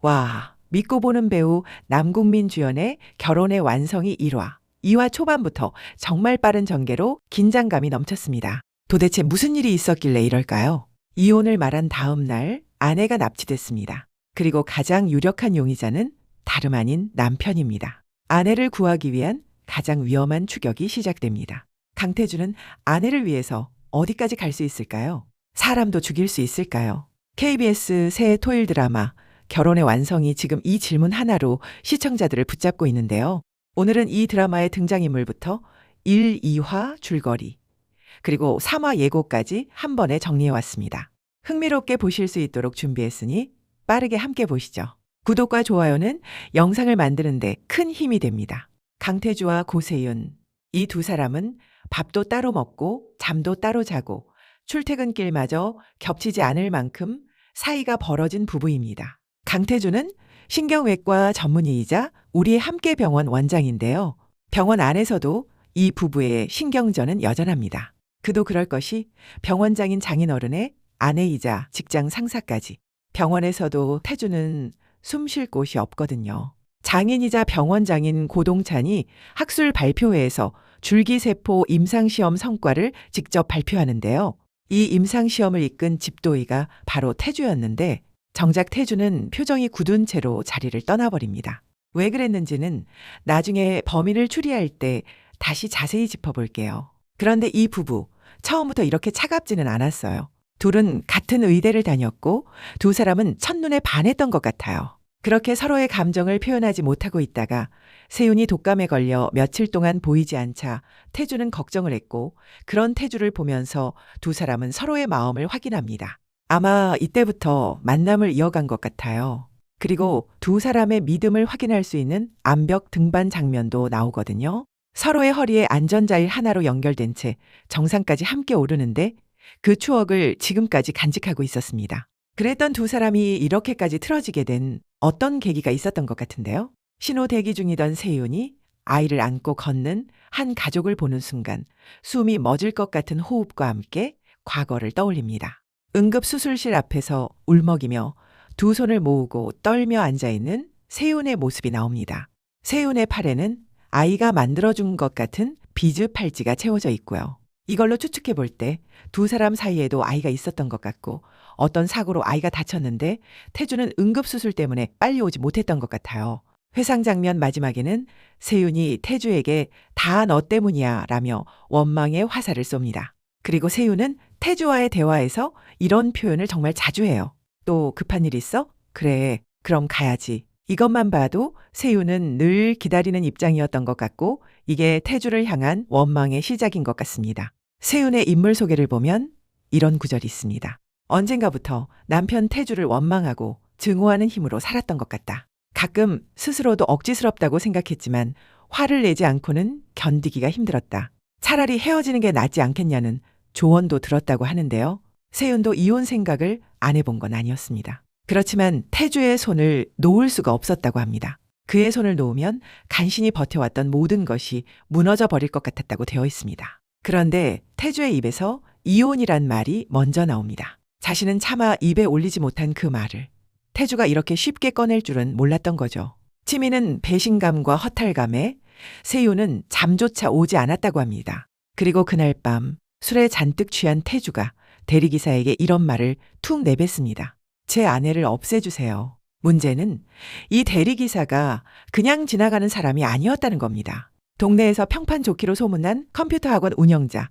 와, 믿고 보는 배우 남궁민 주연의 결혼의 완성이 1화. 2화 초반부터 정말 빠른 전개로 긴장감이 넘쳤습니다. 도대체 무슨 일이 있었길래 이럴까요? 이혼을 말한 다음 날 아내가 납치됐습니다. 그리고 가장 유력한 용의자는 다름 아닌 남편입니다. 아내를 구하기 위한 가장 위험한 추격이 시작됩니다. 강태주는 아내를 위해서 어디까지 갈 수 있을까요? 사람도 죽일 수 있을까요? KBS 새 토요일 드라마 결혼의 완성이 지금 이 질문 하나로 시청자들을 붙잡고 있는데요. 오늘은 이 드라마의 등장인물부터 1, 2화 줄거리, 그리고 3화 예고까지 한 번에 정리해왔습니다. 흥미롭게 보실 수 있도록 준비했으니 빠르게 함께 보시죠. 구독과 좋아요는 영상을 만드는데 큰 힘이 됩니다. 강태주와 고세윤, 이 두 사람은 밥도 따로 먹고 잠도 따로 자고 출퇴근길마저 겹치지 않을 만큼 사이가 벌어진 부부입니다. 강태주는 신경외과 전문의이자 우리 함께병원 원장인데요. 병원 안에서도 이 부부의 신경전은 여전합니다. 그도 그럴 것이 병원장인 장인어른의 아내이자 직장 상사까지. 병원에서도 태주는 숨 쉴 곳이 없거든요. 장인이자 병원장인 고동찬이 학술 발표회에서 줄기세포 임상시험 성과를 직접 발표하는데요. 이 임상시험을 이끈 집도의가 바로 태주였는데 정작 태주는 표정이 굳은 채로 자리를 떠나버립니다. 왜 그랬는지는 나중에 범인을 추리할 때 다시 자세히 짚어볼게요. 그런데 이 부부 처음부터 이렇게 차갑지는 않았어요. 둘은 같은 의대를 다녔고 두 사람은 첫눈에 반했던 것 같아요. 그렇게 서로의 감정을 표현하지 못하고 있다가 세윤이 독감에 걸려 며칠 동안 보이지 않자 태주는 걱정을 했고 그런 태주를 보면서 두 사람은 서로의 마음을 확인합니다. 아마 이때부터 만남을 이어간 것 같아요. 그리고 두 사람의 믿음을 확인할 수 있는 암벽 등반 장면도 나오거든요. 서로의 허리에 안전자일 하나로 연결된 채 정상까지 함께 오르는데 그 추억을 지금까지 간직하고 있었습니다. 그랬던 두 사람이 이렇게까지 틀어지게 된 어떤 계기가 있었던 것 같은데요. 신호 대기 중이던 세윤이 아이를 안고 걷는 한 가족을 보는 순간 숨이 멎을 것 같은 호흡과 함께 과거를 떠올립니다. 응급수술실 앞에서 울먹이며 두 손을 모으고 떨며 앉아있는 세윤의 모습이 나옵니다. 세윤의 팔에는 아이가 만들어준 것 같은 비즈 팔찌가 채워져 있고요. 이걸로 추측해 볼 때 두 사람 사이에도 아이가 있었던 것 같고 어떤 사고로 아이가 다쳤는데 태주는 응급수술 때문에 빨리 오지 못했던 것 같아요. 회상 장면 마지막에는 세윤이 태주에게 다 너 때문이야 라며 원망의 화살을 쏩니다. 그리고 세윤은 태주와의 대화에서 이런 표현을 정말 자주 해요. 또 급한 일 있어? 그래, 그럼 가야지. 이것만 봐도 세윤은 늘 기다리는 입장이었던 것 같고 이게 태주를 향한 원망의 시작인 것 같습니다. 세윤의 인물 소개를 보면 이런 구절이 있습니다. 언젠가부터 남편 태주를 원망하고 증오하는 힘으로 살았던 것 같다. 가끔 스스로도 억지스럽다고 생각했지만 화를 내지 않고는 견디기가 힘들었다. 차라리 헤어지는 게 낫지 않겠냐는 조언도 들었다고 하는데요. 세윤도 이혼 생각을 안 해본 건 아니었습니다. 그렇지만 태주의 손을 놓을 수가 없었다고 합니다. 그의 손을 놓으면 간신히 버텨왔던 모든 것이 무너져 버릴 것 같았다고 되어 있습니다. 그런데 태주의 입에서 이혼이란 말이 먼저 나옵니다. 자신은 차마 입에 올리지 못한 그 말을 태주가 이렇게 쉽게 꺼낼 줄은 몰랐던 거죠. 치미는 배신감과 허탈감에 세윤은 잠조차 오지 않았다고 합니다. 그리고 그날 밤 술에 잔뜩 취한 태주가 대리기사에게 이런 말을 툭 내뱉습니다. 제 아내를 없애주세요. 문제는 이 대리기사가 그냥 지나가는 사람이 아니었다는 겁니다. 동네에서 평판 좋기로 소문난 컴퓨터 학원 운영자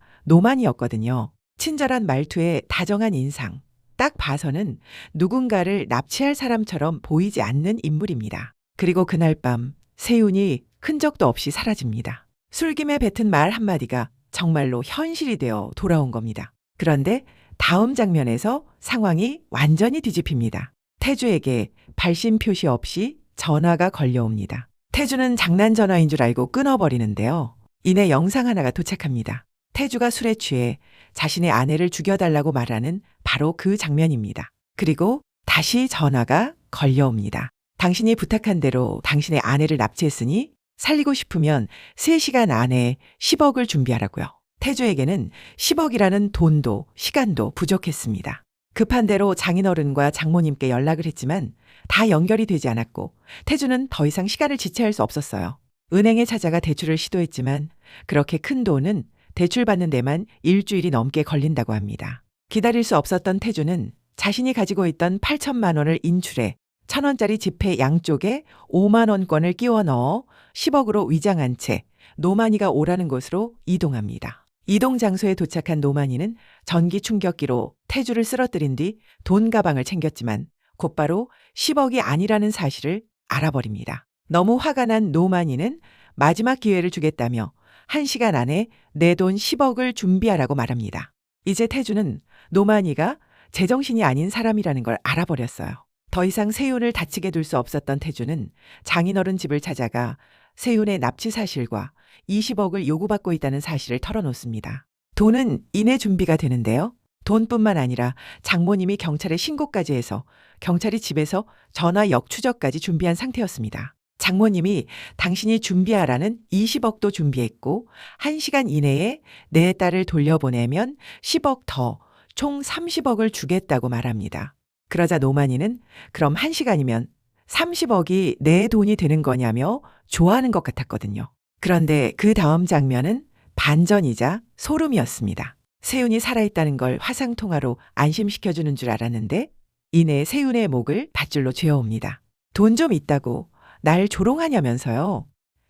노만이었거든요. 친절한 말투에 다정한 인상. 딱 봐서는 누군가를 납치할 사람처럼 보이지 않는 인물입니다. 그리고 그날 밤 세윤이 흔적도 없이 사라집니다. 술김에 뱉은 말 한마디가 정말로 현실이 되어 돌아온 겁니다. 그런데 다음 장면에서 상황이 완전히 뒤집힙니다. 태주에게 발신 표시 없이 전화가 걸려옵니다. 태주는 장난 전화인 줄 알고 끊어버리는데요. 이내 영상 하나가 도착합니다. 태주가 술에 취해 자신의 아내를 죽여달라고 말하는 바로 그 장면입니다. 그리고 다시 전화가 걸려옵니다. 당신이 부탁한 대로 당신의 아내를 납치했으니 살리고 싶으면 3시간 안에 10억을 준비하라고요. 태주에게는 10억이라는 돈도 시간도 부족했습니다. 급한 대로 장인어른과 장모님께 연락을 했지만 다 연결이 되지 않았고 태주는 더 이상 시간을 지체할 수 없었어요. 은행에 찾아가 대출을 시도했지만 그렇게 큰 돈은 대출 받는 데만 일주일이 넘게 걸린다고 합니다. 기다릴 수 없었던 태주는 자신이 가지고 있던 8천만 원을 인출해 1,000원짜리 지폐 양쪽에 5만 원권을 끼워 넣어 10억으로 위장한 채 노만이가 오라는 곳으로 이동합니다. 이동 장소에 도착한 노만이는 전기 충격기로 태주를 쓰러뜨린 뒤 돈 가방을 챙겼지만 곧바로 10억이 아니라는 사실을 알아버립니다. 너무 화가 난 노만이는 마지막 기회를 주겠다며 1시간 안에 내 돈 10억을 준비하라고 말합니다. 이제 태주는 노만이가 제정신이 아닌 사람이라는 걸 알아버렸어요. 더 이상 세윤을 다치게 둘 수 없었던 태주는 장인어른 집을 찾아가 세윤의 납치 사실과 20억을 요구받고 있다는 사실을 털어놓습니다. 돈은 이내 준비가 되는데요. 돈뿐만 아니라 장모님이 경찰에 신고까지 해서 경찰이 집에서 전화 역추적까지 준비한 상태였습니다. 장모님이 당신이 준비하라는 20억도 준비했고 1시간 이내에 내 딸을 돌려보내면 10억 더 총 30억을 주겠다고 말합니다. 그러자 노만이는 그럼 1시간이면 30억이 내 돈이 되는 거냐며 좋아하는 것 같았거든요. 그런데 그 다음 장면은 반전이자 소름이었습니다. 세윤이 살아있다는 걸 화상통화로 안심시켜주는 줄 알았는데 이내 세윤의 목을 밧줄로 죄어옵니다. 돈 좀 있다고 날 조롱하냐면서요.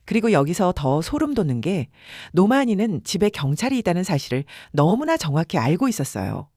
그리고 여기서 더 소름 돋는 게 노만이는 집에 경찰이 있다는 사실을 너무나 정확히 알고 있었어요.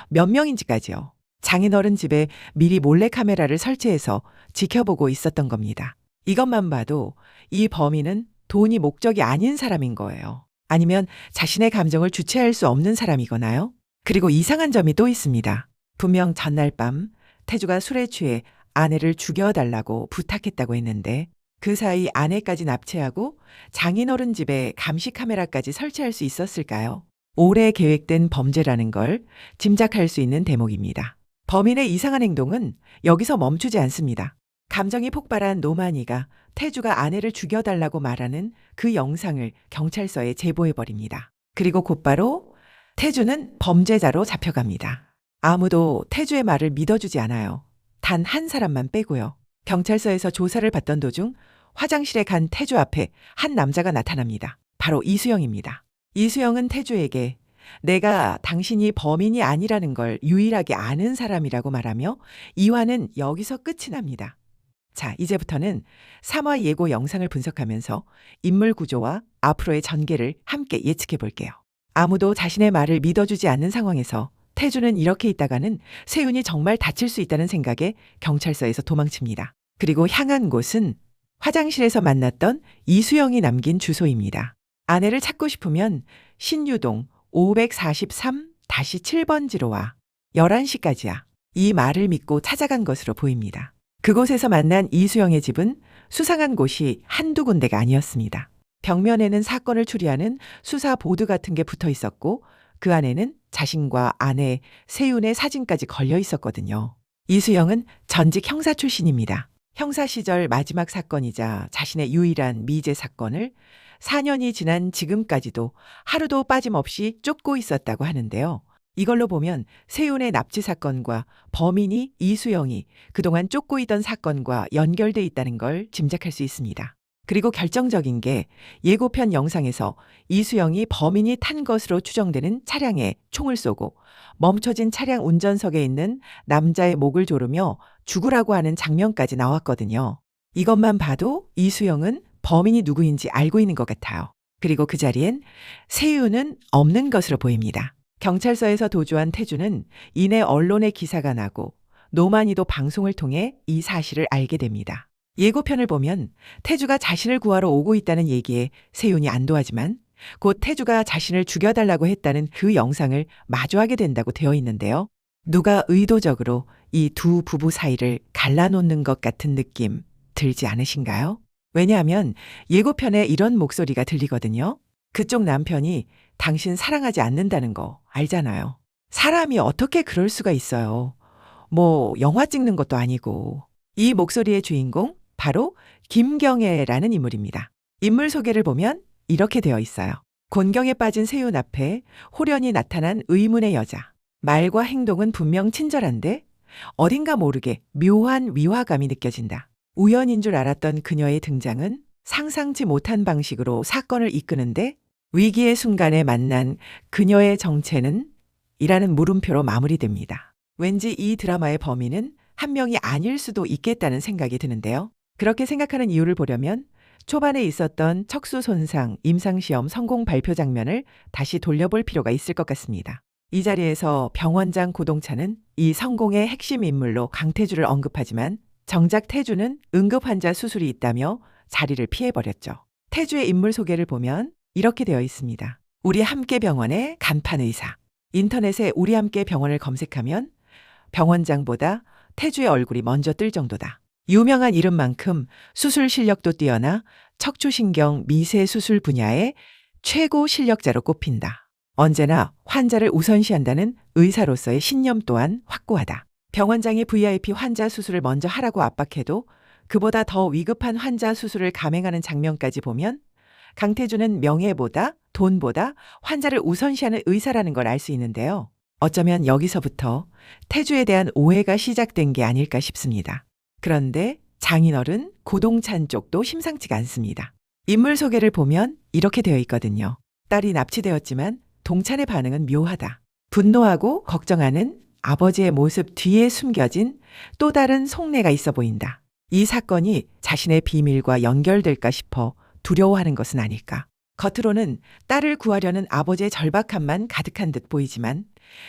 몇 명인지까지요. 장인어른 집에 미리 몰래카메라를 설치해서 지켜보고 있었던 겁니다. 이것만 봐도 이 범인은 돈이 목적이 아닌 사람인 거예요. 아니면 자신의 감정을 주체할 수 없는 사람이거나요. 그리고 이상한 점이 또 있습니다. 분명 전날 밤 태주가 술에 취해 아내를 죽여달라고 부탁했다고 했는데 그 사이 아내까지 납치하고 장인어른 집에 감시 카메라까지 설치할 수 있었을까요? 오래 계획된 범죄라는 걸 짐작할 수 있는 대목입니다. 범인의 이상한 행동은 여기서 멈추지 않습니다. 감정이 폭발한 노만이가 태주가 아내를 죽여달라고 말하는 그 영상을 경찰서에 제보해버립니다. 그리고 곧바로 태주는 범죄자로 잡혀갑니다. 아무도 태주의 말을 믿어주지 않아요. 단 한 사람만 빼고요. 경찰서에서 조사를 받던 도중 화장실에 간 태주 앞에 한 남자가 나타납니다. 바로 이수영입니다. 이수영은 태주에게 내가 당신이 범인이 아니라는 걸 유일하게 아는 사람이라고 말하며 이화는 여기서 끝이 납니다. 자, 이제부터는 3화 예고 영상을 분석하면서 인물 구조와 앞으로의 전개를 함께 예측해 볼게요. 아무도 자신의 말을 믿어주지 않는 상황에서 태주는 이렇게 있다가는 세윤이 정말 다칠 수 있다는 생각에 경찰서에서 도망칩니다. 그리고 향한 곳은 화장실에서 만났던 이수영이 남긴 주소입니다. 아내를 찾고 싶으면 신유동 543-7번지로 와. 11시까지야. 이 말을 믿고 찾아간 것으로 보입니다. 그곳에서 만난 이수영의 집은 수상한 곳이 한두 군데가 아니었습니다. 벽면에는 사건을 추리하는 수사 보드 같은 게 붙어 있었고 그 안에는 자신과 아내 세윤의 사진까지 걸려 있었거든요. 이수영은 전직 형사 출신입니다. 형사 시절 마지막 사건이자 자신의 유일한 미제 사건을 4년이 지난 지금까지도 하루도 빠짐없이 쫓고 있었다고 하는데요. 이걸로 보면 세윤의 납치 사건과 범인이 이수영이 그동안 쫓고 있던 사건과 연결돼 있다는 걸 짐작할 수 있습니다. 그리고 결정적인 게 예고편 영상에서 이수영이 범인이 탄 것으로 추정되는 차량에 총을 쏘고 멈춰진 차량 운전석에 있는 남자의 목을 조르며 죽으라고 하는 장면까지 나왔거든요. 이것만 봐도 이수영은 범인이 누구인지 알고 있는 것 같아요. 그리고 그 자리엔 세윤은 없는 것으로 보입니다. 경찰서에서 도주한 태주는 이내 언론에 기사가 나고 노만이도 방송을 통해 이 사실을 알게 됩니다. 예고편을 보면 태주가 자신을 구하러 오고 있다는 얘기에 세윤이 안도하지만 곧 태주가 자신을 죽여달라고 했다는 그 영상을 마주하게 된다고 되어 있는데요. 누가 의도적으로 이 두 부부 사이를 갈라놓는 것 같은 느낌 들지 않으신가요? 왜냐하면 예고편에 이런 목소리가 들리거든요. 그쪽 남편이 당신 사랑하지 않는다는 거 알잖아요. 사람이 어떻게 그럴 수가 있어요. 뭐 영화 찍는 것도 아니고. 이 목소리의 주인공 바로 김경애라는 인물입니다. 인물 소개를 보면 이렇게 되어 있어요. 곤경에 빠진 세윤 앞에 호련히 나타난 의문의 여자. 말과 행동은 분명 친절한데 어딘가 모르게 묘한 위화감이 느껴진다. 우연인 줄 알았던 그녀의 등장은 상상치 못한 방식으로 사건을 이끄는데 위기의 순간에 만난 그녀의 정체는? 이라는 물음표로 마무리됩니다. 왠지 이 드라마의 범인은 한 명이 아닐 수도 있겠다는 생각이 드는데요. 그렇게 생각하는 이유를 보려면 초반에 있었던 척수 손상, 임상시험 성공 발표 장면을 다시 돌려볼 필요가 있을 것 같습니다. 이 자리에서 병원장 고동찬은 이 성공의 핵심 인물로 강태주를 언급하지만 정작 태주는 응급 환자 수술이 있다며 자리를 피해버렸죠. 태주의 인물 소개를 보면 이렇게 되어 있습니다. 우리 함께 병원의 간판 의사. 인터넷에 우리 함께 병원을 검색하면 병원장보다 태주의 얼굴이 먼저 뜰 정도다. 유명한 이름만큼 수술 실력도 뛰어나 척추신경 미세 수술 분야의 최고 실력자로 꼽힌다. 언제나 환자를 우선시한다는 의사로서의 신념 또한 확고하다. 병원장이 VIP 환자 수술을 먼저 하라고 압박해도 그보다 더 위급한 환자 수술을 감행하는 장면까지 보면 강태주는 명예보다 돈보다 환자를 우선시하는 의사라는 걸 알 수 있는데요. 어쩌면 여기서부터 태주에 대한 오해가 시작된 게 아닐까 싶습니다. 그런데 장인어른 고동찬 쪽도 심상치가 않습니다. 인물 소개를 보면 이렇게 되어 있거든요. 딸이 납치되었지만 동찬의 반응은 묘하다. 분노하고 걱정하는 아버지의 모습 뒤에 숨겨진 또 다른 속내가 있어 보인다. 이 사건이 자신의 비밀과 연결될까 싶어 두려워하는 것은 아닐까. 겉으로는 딸을 구하려는 아버지의 절박함만 가득한 듯 보이지만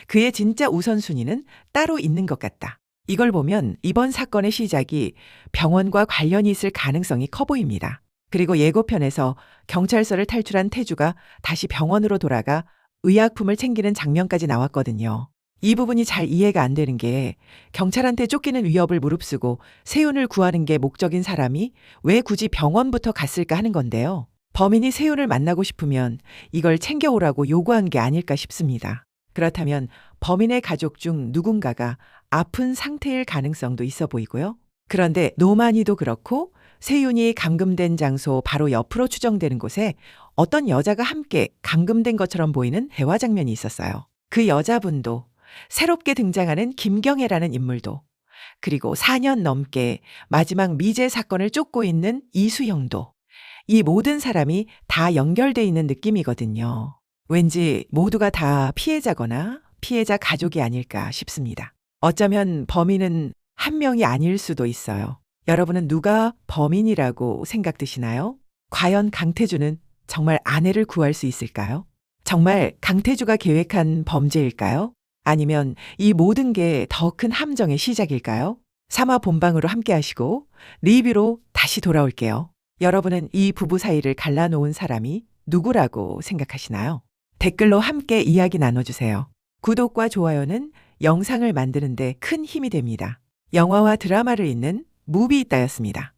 그의 진짜 우선순위는 따로 있는 것 같다. 이걸 보면 이번 사건의 시작이 병원과 관련이 있을 가능성이 커 보입니다. 그리고 예고편에서 경찰서를 탈출한 태주가 다시 병원으로 돌아가 의약품을 챙기는 장면까지 나왔거든요. 이 부분이 잘 이해가 안 되는 게 경찰한테 쫓기는 위협을 무릅쓰고 세윤을 구하는 게 목적인 사람이 왜 굳이 병원부터 갔을까 하는 건데요. 범인이 세윤을 만나고 싶으면 이걸 챙겨오라고 요구한 게 아닐까 싶습니다. 그렇다면 범인의 가족 중 누군가가 아픈 상태일 가능성도 있어 보이고요. 그런데 노만이도 그렇고 세윤이 감금된 장소 바로 옆으로 추정되는 곳에 어떤 여자가 함께 감금된 것처럼 보이는 대화 장면이 있었어요. 그 여자분도 새롭게 등장하는 김경애라는 인물도 그리고 4년 넘게 마지막 미제 사건을 쫓고 있는 이수형도 이 모든 사람이 다 연결돼 있는 느낌이거든요. 왠지 모두가 다 피해자거나 피해자 가족이 아닐까 싶습니다. 어쩌면 범인은 한 명이 아닐 수도 있어요. 여러분은 누가 범인이라고 생각드시나요? 과연 강태주는 정말 아내를 구할 수 있을까요? 정말 강태주가 계획한 범죄일까요? 아니면 이 모든 게 더 큰 함정의 시작일까요? 3화 본방으로 함께 하시고 리뷰로 다시 돌아올게요. 여러분은 이 부부 사이를 갈라놓은 사람이 누구라고 생각하시나요? 댓글로 함께 이야기 나눠주세요. 구독과 좋아요는 영상을 만드는데 큰 힘이 됩니다. 영화와 드라마를 잇는 무비있다였습니다.